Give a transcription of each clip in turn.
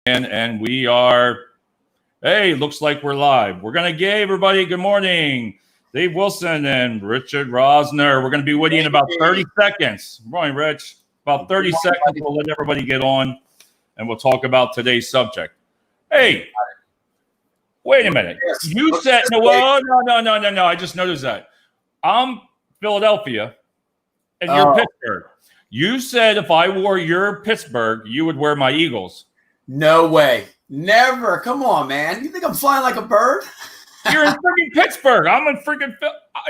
And we are, hey, looks like we're live. We're going to give everybody good morning. Dave Wilson and Richard Rosner. We're going to be with you in about 30 seconds. Good morning, Rich. About 30 seconds, we'll let everybody get on, and we'll talk about today's subject. Hey, wait a minute. You said, no. I just noticed that. I'm Philadelphia, and you're Pittsburgh. You said if I wore your Pittsburgh, you would wear my Eagles. No way. Never. Come on, man. You think I'm flying like a bird? You're in freaking Pittsburgh. I'm in freaking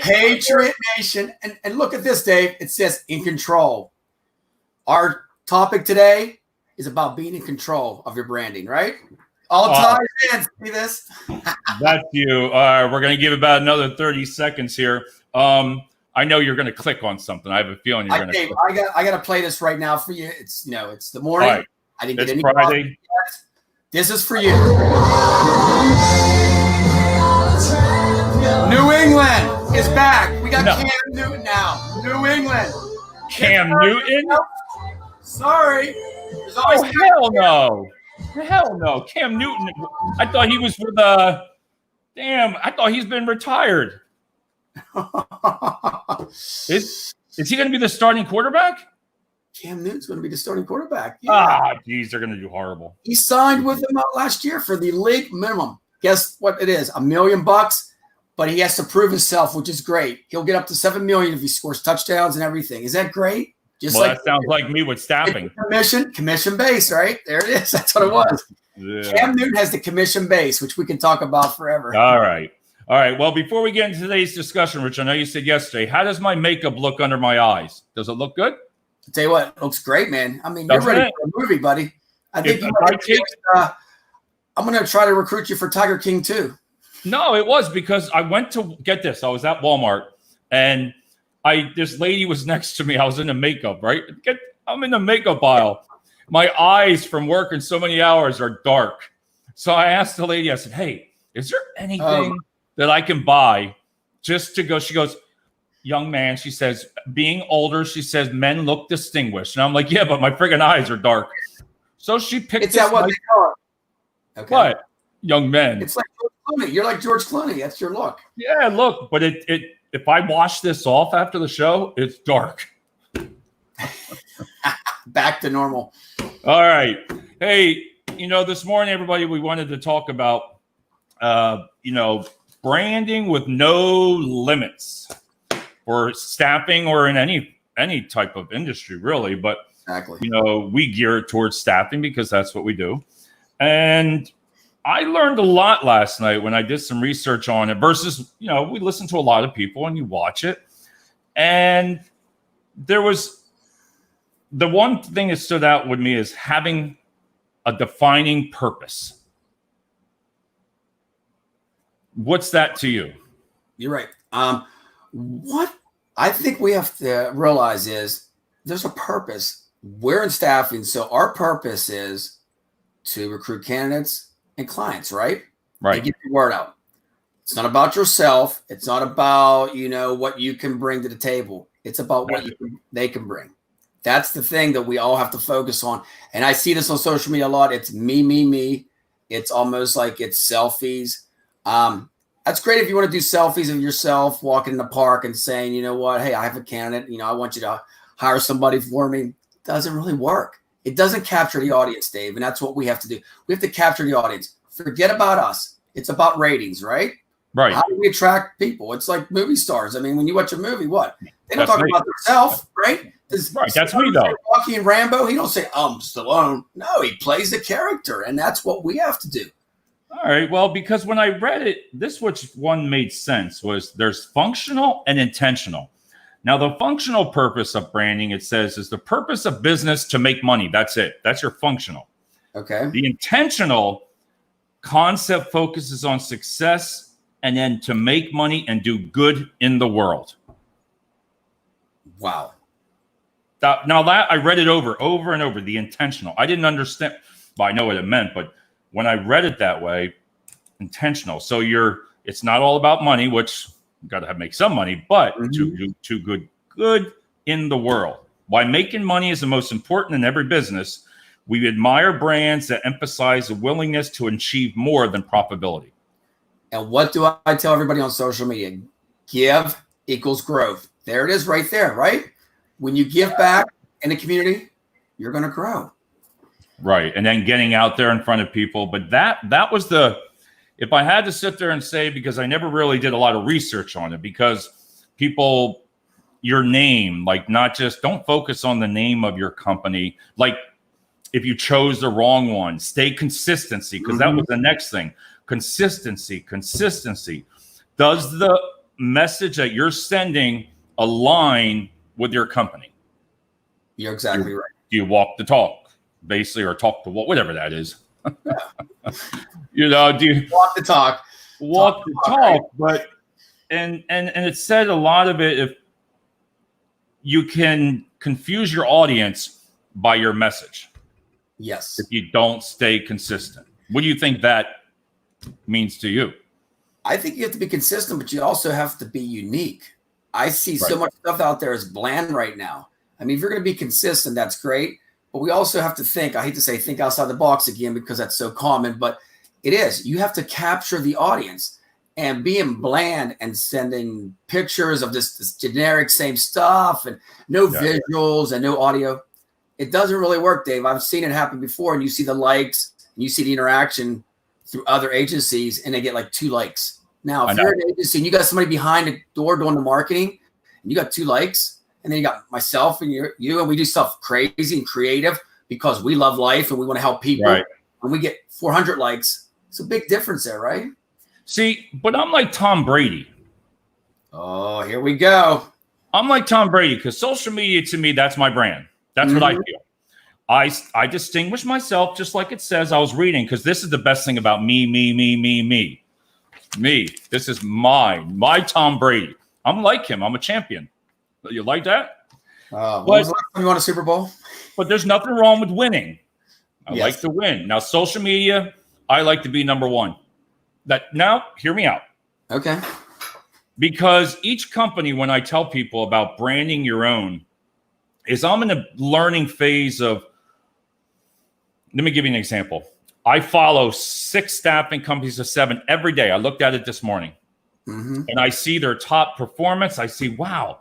Patriot Nation. And look at this, Dave. It says in control. Our topic today is about being in control of your branding, right? All ties in. See this? That's you. We're going to give about another 30 seconds here. I know you're going to click on something. I have a feeling you're going to. I got to play this right now for you. It's it's the morning. Right. I didn't get any Friday. yet. This is for you. New England is back. We got Cam Newton now. New England. Cam Newton? Sorry. Hell no. Hell no. Cam Newton. I thought he was with I thought he's been retired. Is he going to be the starting quarterback? Cam Newton's going to be the starting quarterback. Yeah. Geez, they're going to do horrible. He signed with them last year for the league minimum. Guess what it is? $1 million bucks, but he has to prove himself, which is great. He'll get up to $7 million if he scores touchdowns and everything. Is that great? That sounds like me with staffing. Commission base, right? There it is. That's what it was. Yeah. Cam Newton has the commission base, which we can talk about forever. All right. Well, before we get into today's discussion, Rich, I know you said yesterday, how does my makeup look under my eyes? Does it look good? I'll tell you what, it looks great, man. I mean, you're ready for a movie, buddy. I think I'm going to try to recruit you for Tiger King too. No, it was because I went to get this. I was at Walmart, and this lady was next to me. I was in the makeup, right? I'm in the makeup aisle. My eyes from working so many hours are dark. So I asked the lady, I said, hey, is there anything that I can buy just to go? She goes, young man, she says, being older, she says, men look distinguished. And I'm like, yeah, but my friggin' eyes are dark. So she picked It's that what they call it. Okay. What? Young men. It's like George Clooney. You're like George Clooney. That's your look. Yeah, look, but if I wash this off after the show, it's dark. Back to normal. All right. Hey, this morning, everybody, we wanted to talk about, branding with no limits for staffing or in any type of industry, really. But, exactly. We gear it towards staffing because that's what we do. And I learned a lot last night when I did some research on it versus, we listen to a lot of people and you watch it. And there was the one thing that stood out with me is having a defining purpose. What's that to you? You're right. What I think we have to realize is there's a purpose. We're in staffing, so our purpose is to recruit candidates and clients, right? Right. And get the word out. It's not about yourself. It's not about, what you can bring to the table. It's about what they can bring. That's the thing that we all have to focus on. And I see this on social media a lot. It's me. It's almost like it's selfies. That's great if you want to do selfies of yourself walking in the park and saying, you know what, hey, I have a candidate. I want you to hire somebody for me. It doesn't really work. It doesn't capture the audience, Dave. And that's what we have to do. We have to capture the audience. Forget about us. It's about ratings, right? Right. How do we attract people? It's like movie stars. I mean, when you watch a movie, what? They don't talk about themselves, right? Right. That's me, though. Rocky and Rambo, he don't say, I'm Stallone. No, he plays the character. And that's what we have to do. All right. Well, because when I read it, which one made sense was there's functional and intentional. Now, the functional purpose of branding, it says, is the purpose of business to make money. That's it. That's your functional. Okay. The intentional concept focuses on success and then to make money and do good in the world. Wow. Now that I read it over and over, the intentional. I didn't understand. Well, I know what it meant, but when I read it that way, intentional. So it's not all about money, which you got to make some money, but to do good in the world. Why making money is the most important in every business. We admire brands that emphasize a willingness to achieve more than profitability. And what do I tell everybody on social media? Give equals growth. There it is right there, right? When you give back in the community, you're going to grow. Right. And then getting out there in front of people. But that was if I had to sit there and say, because I never really did a lot of research on it, because people, your name, like not just, don't focus on the name of your company. Like if you chose the wrong one, stay consistency, because that was the next thing. Consistency. Does the message that you're sending align with your company? You're exactly right. Do you walk the talk, basically, or talk the walk, whatever that is? You know, do you walk the talk? Walk the talk, right? But and it said a lot of it. If you can confuse your audience by your message, yes. If you don't stay consistent, what do you think that means to you? I think you have to be consistent, but you also have to be unique. I see so much stuff out there is bland right now. I mean, if you're going to be consistent, that's great. But we also have to think, I hate to say think outside the box again, because that's so common, but it is. You have to capture the audience, and being bland and sending pictures of this generic same stuff and no visuals and no audio. It doesn't really work, Dave. I've seen it happen before, and you see the likes and you see the interaction through other agencies, and they get like 2 likes. Now, if you're an agency and you got somebody behind the door doing the marketing, and you got 2 likes, and then you got myself and you, and we do stuff crazy and creative because we love life and we want to help people. Right. And we get 400 likes. It's a big difference there, right? See, but I'm like Tom Brady. Oh, here we go. I'm like Tom Brady because social media, to me, that's my brand. That's what I feel. I distinguish myself, just like it says. I was reading, because this is the best thing about me. This is my Tom Brady. I'm like him. I'm a champion. You like that? When was the last time you won a Super Bowl? But there's nothing wrong with winning. I like to win. Now, social media, I like to be number one. Now, hear me out. Okay. Because each company, when I tell people about branding your own, is I'm in a learning phase of, let me give you an example. I follow 6 staffing companies of 7 every day. I looked at it this morning. And I see their top performance. I see, wow,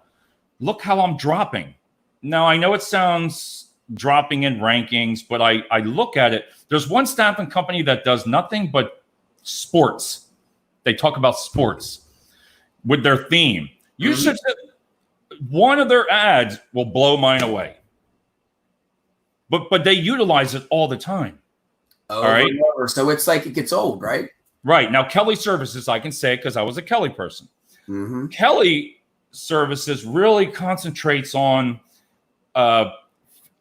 look how I'm dropping. Now, I know it sounds dropping in rankings, but I look at it. There's one staffing company that does nothing but sports. They talk about sports with their theme. You should, one of their ads will blow mine away. But they utilize it all the time. All right. So it's like it gets old, right? Right. Now, Kelly Services, I can say it because I was a Kelly person. Kelly Services really concentrates on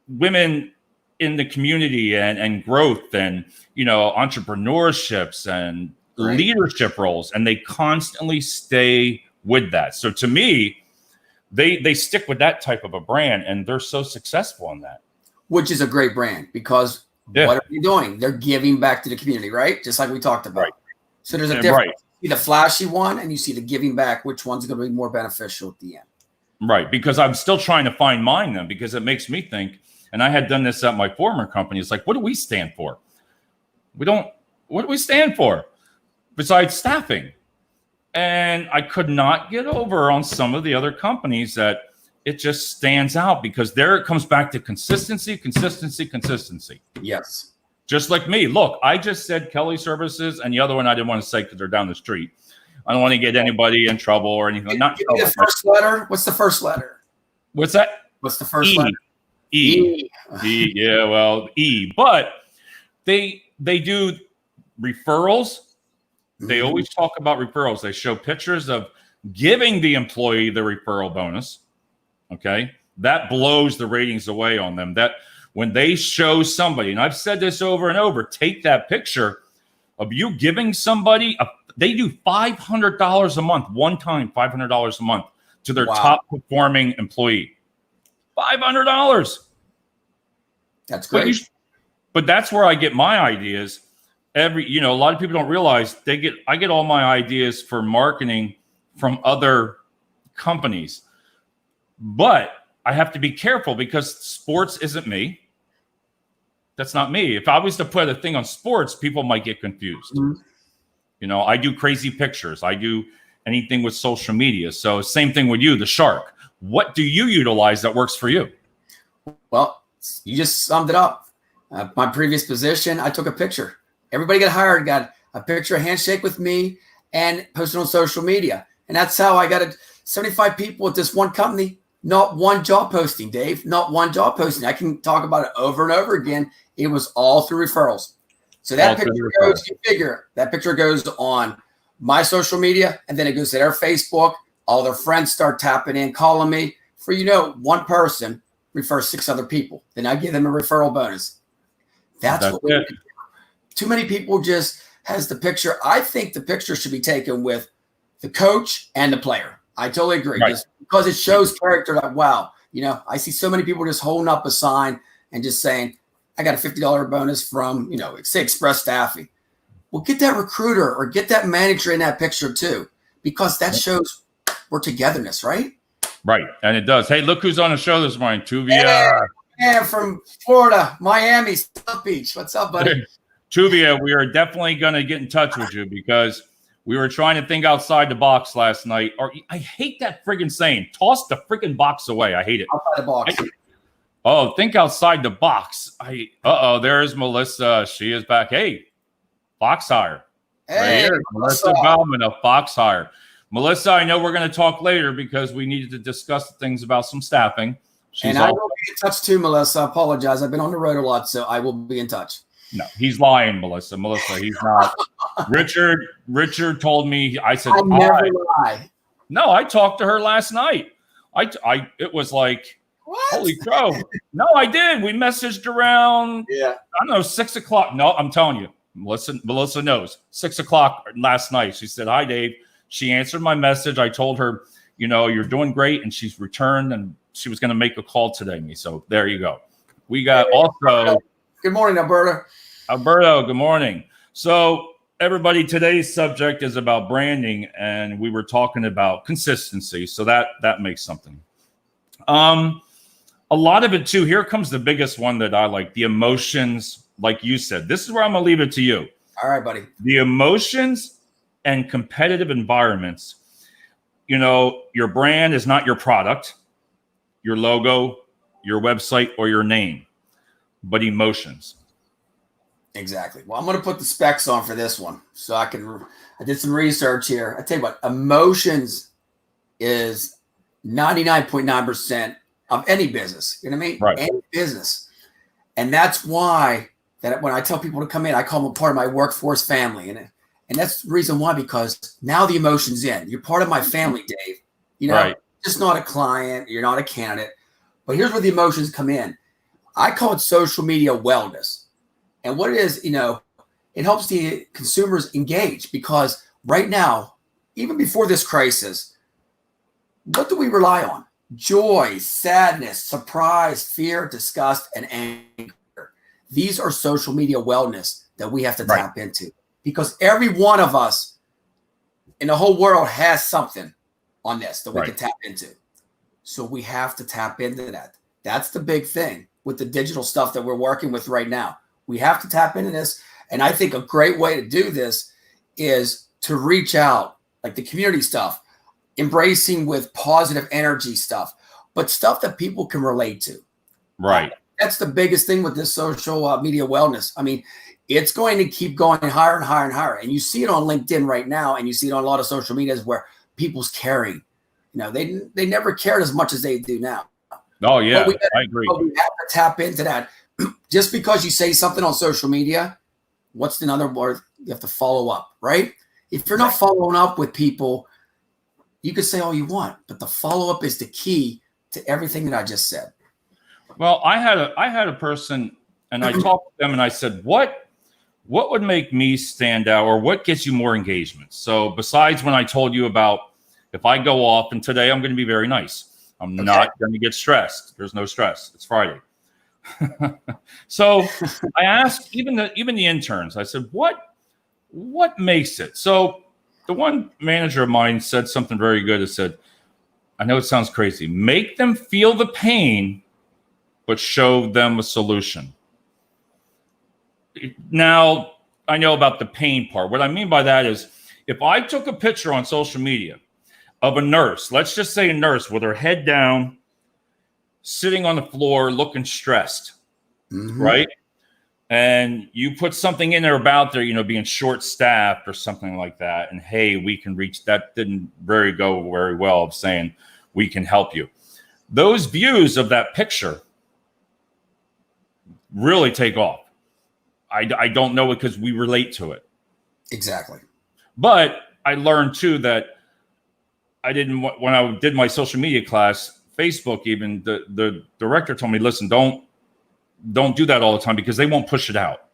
women in the community and growth and, entrepreneurships and leadership roles. And they constantly stay with that. So to me, they stick with that type of a brand, and they're so successful in that. Which is a great brand, because what are they doing? They're giving back to the community, right? Just like we talked about. Right. So there's a difference. You see the flashy one and you see the giving back. Which one's going to be more beneficial at the end? Right. Because I'm still trying to find mine then, because it makes me think, and I had done this at my former company. It's like, what do we stand for? What do we stand for besides staffing? And I could not get over on some of the other companies that it just stands out, because there it comes back to consistency. Yes. Just like me. Look, I just said Kelly Services, and the other one I didn't want to say because they're down the street. I don't want to get anybody in trouble or anything. Give me the first letter. What's the first letter? What's that? What's the first letter? E. Yeah, well, E. But they do referrals. They always talk about referrals. They show pictures of giving the employee the referral bonus. Okay. That blows the ratings away on them. That when they show somebody, and I've said this over and over, take that picture of you giving somebody, they do $500 a month, one time $500 a month to their top performing employee. $500. That's great. But that's where I get my ideas. A lot of people don't realize I get all my ideas for marketing from other companies. But I have to be careful, because sports isn't me. That's not me. If I was to put a thing on sports, people might get confused. Mhm. You know, I do crazy pictures. I do anything with social media. So same thing with you, the shark. What do you utilize that works for you? Well, you just summed it up. My previous position, I took a picture. Everybody got hired, got a picture, a handshake with me, and posted on social media. And that's how I got 75 people at this one company. Not one job posting, Dave. Not one job posting. I can talk about it over and over again. It was all through referrals. So that picture goes, you figure, that picture goes on my social media, and then it goes to their Facebook. All their friends start tapping in, calling me. For, one person refers 6 other people. Then I give them a referral bonus. That's what we do. Too many people just has the picture. I think the picture should be taken with the coach and the player. I totally agree. Right. Just because it shows character, like, wow, I see so many people just holding up a sign and just saying, I got a $50 bonus from, say Express Staffing. Well, get that recruiter or get that manager in that picture too, because that shows we're togetherness, right? Right. And it does. Hey, look who's on the show this morning. Tuvia. Yeah, from Florida, Miami, South Beach. What's up, buddy? Tuvia, we are definitely going to get in touch with you because we were trying to think outside the box last night. Or I hate that friggin' saying, toss the friggin' box away. I hate it. Outside the box. Think outside the box. There's Melissa. She is back. Hey, Fox Hire. Hey, right here. Melissa Bauman of Fox Hire. Melissa, I know we're going to talk later because we needed to discuss things about some staffing. I will be in touch too, Melissa. I apologize. I've been on the road a lot, so I will be in touch. No, he's lying, Melissa. He's not. Richard told me. I said, I never lie. No, I talked to her last night. It was like, what? Holy crow. No, I did. We messaged around. Yeah. I don't know, 6 o'clock. No, I'm telling you, Melissa knows. 6 o'clock last night. She said, hi, Dave. She answered my message. I told her, you're doing great. And she's returned and she was going to make a call today. So there you go. We got also. Good morning, Alberta. Alberto, good morning. So everybody, today's subject is about branding, and we were talking about consistency. So that makes something. A lot of it too. Here comes the biggest one that I like: the emotions. Like you said, this is where I'm gonna leave it to you. All right, buddy. The emotions and competitive environments. Your brand is not your product, your logo, your website, or your name, but emotions. Exactly. Well, I'm going to put the specs on for this one so I did some research here. I tell you what, emotions is 99.9% of any business. You know what I mean? Right. Any business. And that's why that when I tell people to come in, I call them a part of my workforce family. And that's the reason why, because now the emotion's in. You're part of my family, Dave. Right. Just not a client. You're not a candidate. But here's where the emotions come in. I call it social media wellness. And what it is, it helps the consumers engage, because right now, even before this crisis, what do we rely on? Joy, sadness, surprise, fear, disgust, and anger. These are social media wellness that we have to tap into, because every one of us in the whole world has something on this that we can tap into. So we have to tap into that. That's the big thing with the digital stuff that we're working with right now. We have to tap into this. And I think a great way to do this is to reach out, like the community stuff, embracing with positive energy stuff, but stuff that people can relate to. Right. That's the biggest thing with this social media wellness. I mean, it's going to keep going higher and higher and higher. And you see it on LinkedIn right now, and you see it on a lot of social medias where people's caring. They never cared as much as they do now. Oh, yeah, I agree. But we have to tap into that. Just because you say something on social media, what's another word? You have to follow up, right? If you're not following up with people, you can say all you want, but the follow-up is the key to everything that I just said. Well, I had a person, and I talked to them, and I said, what would make me stand out, or what gets you more engagement? So besides when I told you about if I go off, and today I'm going to be very nice. I'm not going to get stressed. There's no stress. It's Friday. So I asked even the interns, I said, what makes it? So the one manager of mine said something very good. It said, I know it sounds crazy, make them feel the pain, but show them a solution. Now, I know about the pain part. What I mean by that is if I took a picture on social media of a nurse, let's just say a nurse with her head down, sitting on the floor looking stressed, right? And you put something in there about their, being short-staffed or something like that. And hey, we can reach that. Didn't go very well of saying we can help you. Those views of that picture really take off. I don't know it because we relate to it. Exactly. But I learned too that when I did my social media class, Facebook, even the director told me, listen, don't do that all the time because they won't push it out.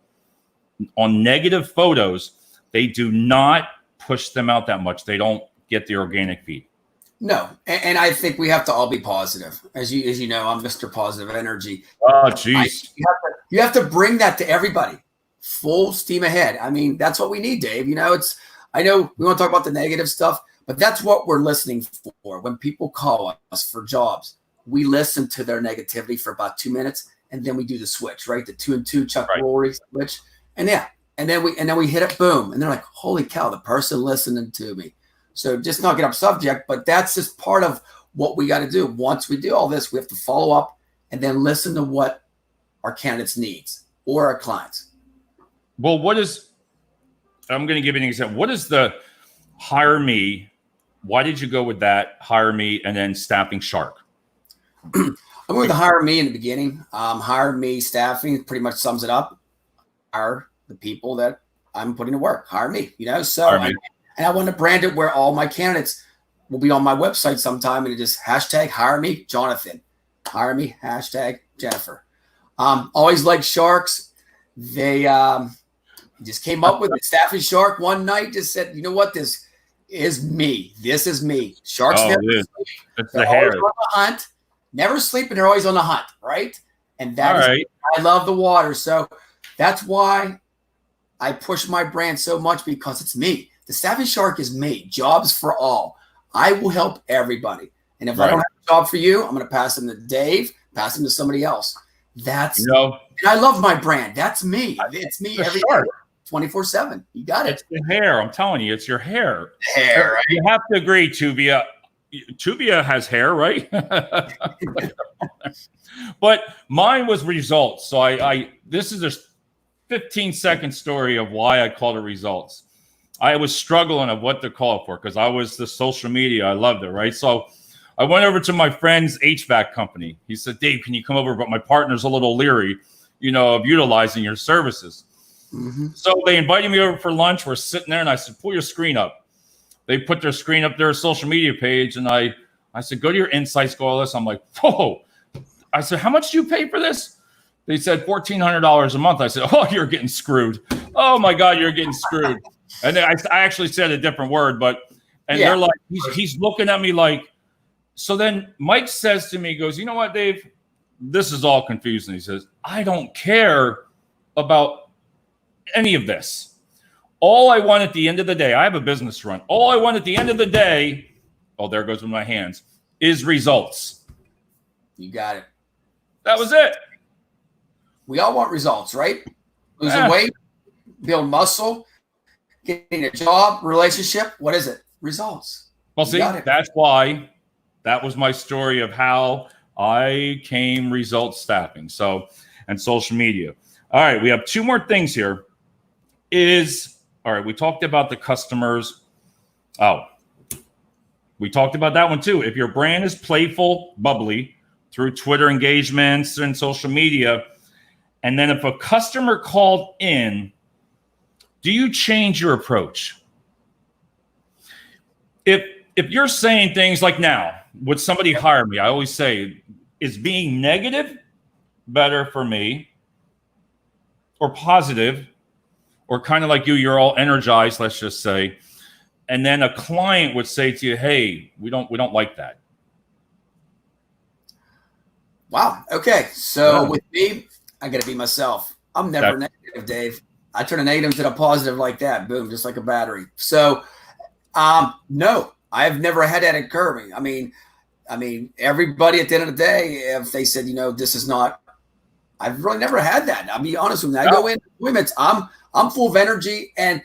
On negative photos, they do not push them out that much. They don't get the organic feed. No, and I think we have to all be positive. As you know, I'm Mr. Positive Energy. Oh, geez. You have to bring that to everybody. Full steam ahead. I mean, that's what we need, Dave. I know we want to talk about the negative stuff, but that's what we're listening for. When people call us for jobs, we listen to their negativity for about 2 minutes, and then we do the switch, right? The 2 and 2 Chuck Woolery switch, and then we hit it, boom, and they're like, "Holy cow, the person listening to me." So just not get off subject, but that's just part of what we got to do. Once we do all this, we have to follow up and then listen to what our candidates needs or our clients. Well, I'm going to give you an example. What is the HireMe? Why did you go with that, HireMe, and then Staffing Shark? I went with the HireMe in the beginning. HireMe staffing pretty much sums it up. Hire the people that I'm putting to work. Hire me, And I want to brand it where all my candidates will be on my website sometime, and it just hashtag hire me Jonathan. Hire me, hashtag Jennifer. Always like sharks. They just came up with it. Staffing Shark one night just said, you know what? This is me. This is me. Sharks never sleep. It's they're the hair. always on the hunt. Never sleep, and they're always on the hunt, right? And that is right. I love the water. So that's why I push my brand so much, because it's me. The Staffing Shark is me. Jobs for all. I will help everybody. And if I don't have a job for you, I'm going to pass them to Dave, pass them to somebody else. That's and I love my brand. That's me. It's me every day, 24/7. You got it. It's the hair. I'm telling you, it's your hair. Hair. Right? You have to agree, Tubia. Tubia has hair, right? But mine was results. So this is a 15-second story of why I called it results. I was struggling of what to call it for because I was the social media. I loved it, right? So I went over to my friend's HVAC company. He said, Dave, can you come over? But my partner's a little leery, of utilizing your services. So they invited me over for lunch. We're sitting there, and I said, pull your screen up. They put their screen up their social media page, and I said, go to your insights, go all this. I'm like, whoa. I said, how much do you pay for this? They said $1,400 a month. I said, oh, you're getting screwed. Oh, my God, you're getting screwed. And then I actually said a different word, they're like, he's looking at me like, so then Mike says to me, he goes, you know what, Dave, this is all confusing. He says, I don't care about any of this. All I want at the end of the day, I have a business to run. All I want at the end of the day, oh, there goes with my hands, is results. You got it. That was it. We all want results, right? Losing weight, build muscle, getting a job, relationship. What is it? Results. Well, see, that's why that was my story of how I came results staffing. So, and social media. All right, we have two more things here. All right, we talked about the customers. Oh, we talked about that one too. If your brand is playful, bubbly through Twitter engagements and social media, and then if a customer called in, do you change your approach? If you're saying things like now, would somebody hire me? I always say, is being negative better for me or positive, or kind of like you're all energized, let's just say, and then a client would say to you, hey, we don't like that. Wow. Okay. So with me, I got to be myself. I'm never negative, Dave. I turn a negative into a positive like that. Boom, just like a battery. So, no, I've never had that occur to me. I mean, everybody at the end of the day, if they said, this is not, I've really never had that. I'll be honest with you. I go in appointments, I'm full of energy, and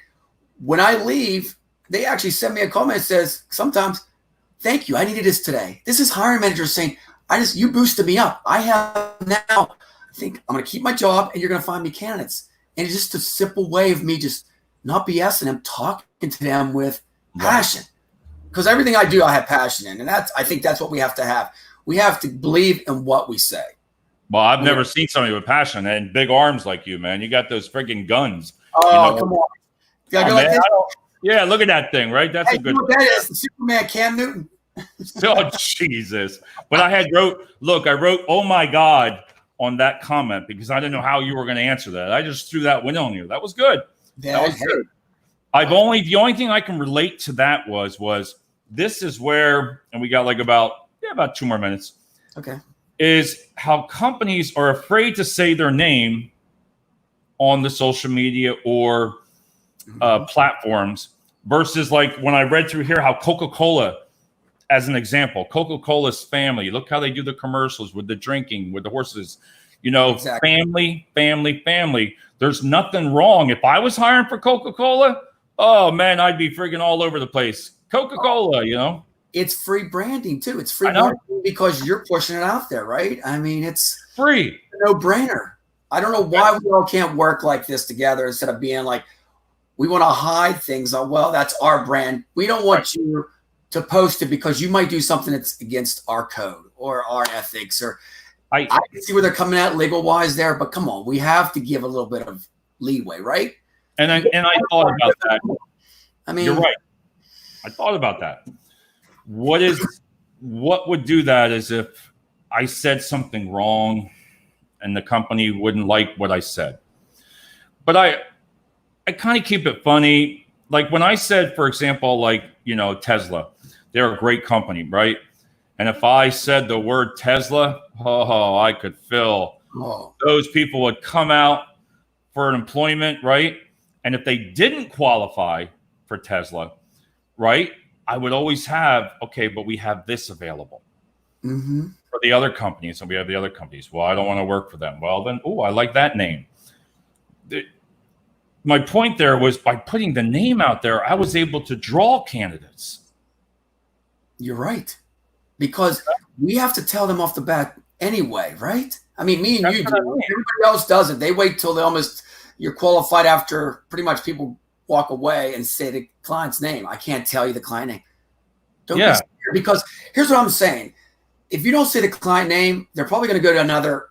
when I leave, they actually send me a comment that says sometimes, "Thank you, I needed this today." This is hiring manager saying, you boosted me up. I have now. I think I'm going to keep my job, and you're going to find me candidates. And it's just a simple way of me just not BSing them, talking to them with passion. Because everything I do, I have passion in, and I think that's what we have to have. We have to believe in what we say. Well, I've never seen somebody with passion and big arms like you, man. You got those friggin' guns. Oh, come on. Yeah, look at that thing, right? That's a good. You know what that is? The Superman Cam Newton. Oh, Jesus. But I wrote, "Oh my God," on that comment because I didn't know how you were going to answer that. I just threw that one on you. That was good. That was good. The only thing I can relate to that was this is where, and we got like about 2 more minutes. Okay. Is how companies are afraid to say their name on the social media or platforms versus like when I read through here how Coca-Cola, as an example, Coca-Cola's family, look how they do the commercials with the drinking, with the horses, exactly. family. There's nothing wrong. If I was hiring for Coca-Cola, oh man, I'd be friggin' all over the place. Coca-Cola, It's free branding too. It's free marketing because you're pushing it out there, right? I mean, it's free. A no-brainer. I don't know why we all can't work like this together instead of being like, we want to hide things. Well, that's our brand. We don't want you to post it because you might do something that's against our code or our ethics. Or I can see where they're coming at legal-wise there, but come on, we have to give a little bit of leeway, right? And I thought about that. I mean, you're right. I thought about that. What would do that is if I said something wrong and the company wouldn't like what I said. But I kind of keep it funny. Like when I said, for example, like, Tesla, they're a great company, right? And if I said the word Tesla, I could feel those people would come out for an employment, right? And if they didn't qualify for Tesla, right? I would always have, but we have this available for the other companies, and we have the other companies. Well, I don't want to work for them. Well, then, I like that name. My point there was by putting the name out there, I was able to draw candidates. You're right. Because we have to tell them off the bat anyway, right? I mean, me and you do. Everybody else doesn't. They wait till you're qualified after pretty much people walk away and say the client's name. I can't tell you the client name. Don't be scared, because here's what I'm saying. If you don't say the client name, they're probably going to go to another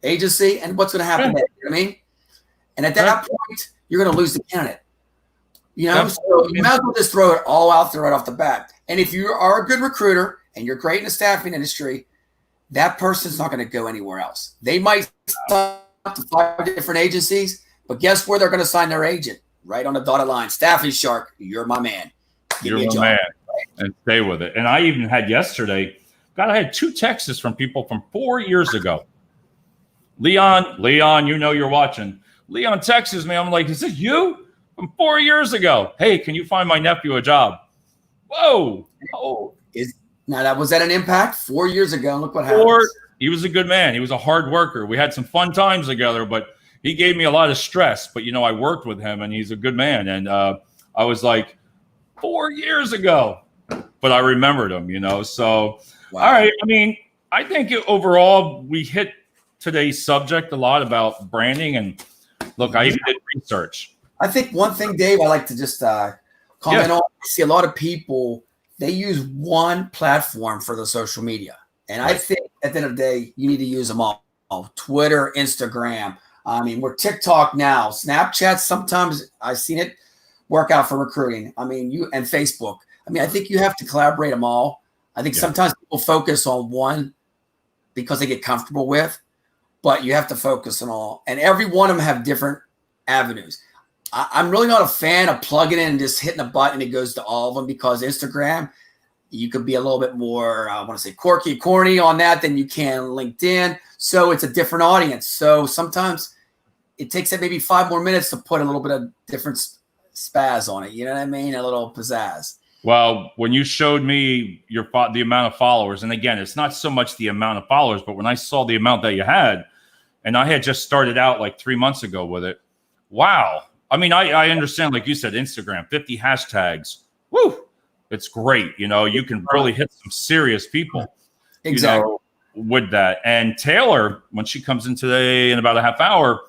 agency, and what's going to happen there? You know what I mean? And at that point, you're going to lose the candidate. So you might as well just throw it all out there right off the bat. And if you are a good recruiter and you're great in the staffing industry, that person's not going to go anywhere else. They might sign up to 5 different agencies, but guess where they're going to sign their agent? Right on the dotted line. Staffing Shark, you're my man. You're my man. And stay with it. And I even had yesterday, I had 2 texts from people from 4 years ago. Leon, you're watching. Leon texts me. I'm like, is this you? From 4 years ago. Hey, can you find my nephew a job? Whoa. Now, was that an impact 4 years ago? Look what happened. He was a good man. He was a hard worker. We had some fun times together, but he gave me a lot of stress. But, I worked with him, and he's a good man. And I was like, 4 years ago. But I remembered him, So, wow. All right. I mean, I think overall we hit today's subject a lot about branding. And, look, I even did research. I think one thing, Dave, I like to just comment on. I see a lot of people, they use one platform for the social media. And I think at the end of the day, you need to use them all. Twitter, Instagram. I mean, we're TikTok now. Snapchat, sometimes I've seen it work out for recruiting. I mean, and Facebook. I mean, I think you have to collaborate them all. I think sometimes people focus on one because they get comfortable with, but you have to focus on all. And every one of them have different avenues. I'm really not a fan of plugging in and just hitting a button and it goes to all of them, because Instagram, you could be a little bit more, I want to say quirky, corny on that than you can LinkedIn. So it's a different audience. So sometimes it takes maybe 5 more minutes to put a little bit of different spaz on it. You know what I mean? A little pizzazz. Well, when you showed me the amount of followers, and again, it's not so much the amount of followers, but when I saw the amount that you had, and I had just started out like 3 months ago with it. Wow. I mean, I understand, like you said, Instagram, 50 hashtags. Woo. It's great. You know, you can really hit some serious people. Exactly. You know, with that. And Taylor, when she comes in today in about a half hour,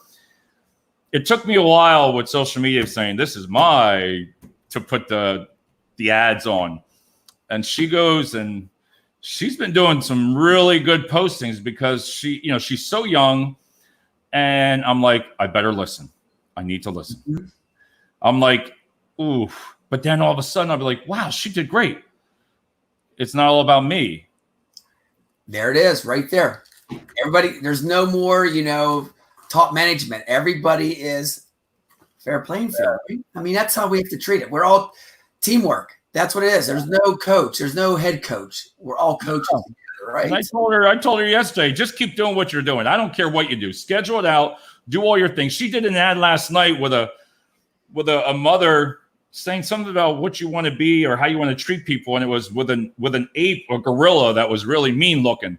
it took me a while with social media saying, this is to put the ads on. And she goes and she's been doing some really good postings because she's so young. And I'm like, I better listen. I need to listen. Mm-hmm. I'm like, ooh. But then all of a sudden I'll be like, wow, she did great. It's not all about me. There it is right there. Everybody, there's no more, top management. Everybody is fair playing field. Right? I mean, that's how we have to treat it. We're all teamwork. That's what it is. There's no coach. There's no head coach. We're all coaches together, right? And I told her yesterday, just keep doing what you're doing. I don't care what you do. Schedule it out. Do all your things. She did an ad last night with a mother saying something about what you want to be or how you want to treat people, and it was with an ape or gorilla that was really mean looking.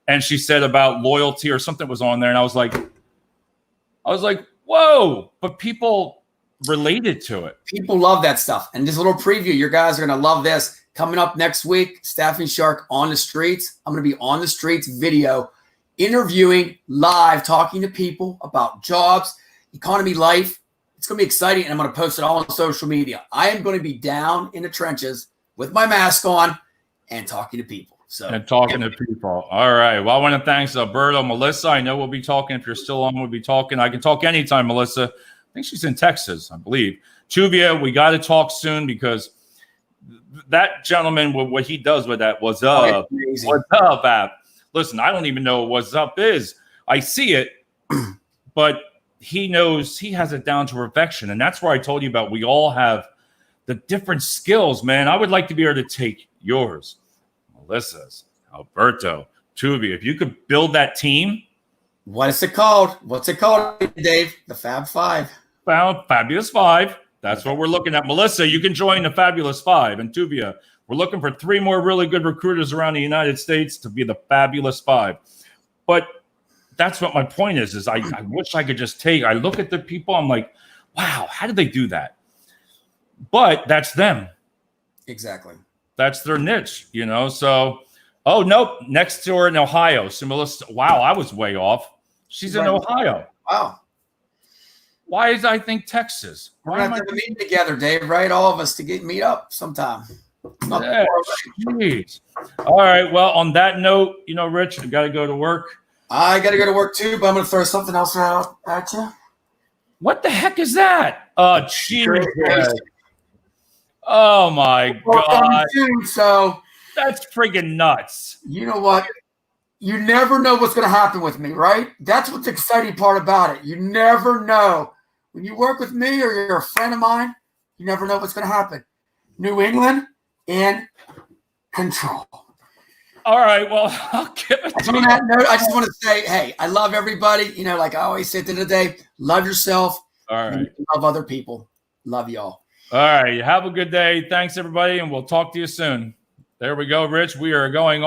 And she said about loyalty or something was on there, and I was like, whoa! But people related to it. People love that stuff. And this little preview, you guys are going to love this. Coming up next week, Staffing Shark on the streets. I'm going to be on the streets video, interviewing live, talking to people about jobs, economy, life. It's going to be exciting, and I'm going to post it all on social media. I am going to be down in the trenches with my mask on and talking to people. To people. All right. Well, I want to thank Alberto, Melissa. I know we'll be talking. If you're still on, we'll be talking. I can talk anytime, Melissa. I think she's in Texas, I believe. Tuvia, we got to talk soon because that gentleman, what he does with that What's Up app. Listen, I don't even know what What's Up is. I see it, but he knows he has it down to perfection. And that's where I told you about we all have the different skills, man. I would like to be able to take yours, Melissa's, Alberto, Tuvia. If you could build that team. What is it called? What's it called, Dave? The Fab Five. Fabulous Five. That's what we're looking at. Melissa, you can join the Fabulous Five. And Tuvia, we're looking for 3 more really good recruiters around the United States to be the Fabulous Five. But that's what my point is I wish I could just I look at the people, I'm like, wow, how did they do that? But that's them. Exactly. That's their niche, So, oh, nope, next door in Ohio. So Melissa, wow, I was way off. She's in Ohio. Wow. Why is I think Texas? We're going to have to meet together, Dave, right? All of us to meet up sometime. Yeah, geez. All right, well, on that note, Rich, I got to go to work. I got to go to work too, but I'm going to throw something else out at you. What the heck is that? Oh, Jesus. Oh, my God. So that's friggin' nuts. You know what? You never know what's going to happen with me, right? That's what's the exciting part about it. You never know. When you work with me or you're a friend of mine, you never know what's going to happen. New England in control. All right, well, I'll give it to you. On that note, I just want to say, hey, I love everybody. Like I always say at the end of the day, love yourself. All right. Love other people. Love y'all. All right. Have a good day. Thanks, everybody, and we'll talk to you soon. There we go, Rich. We are going on.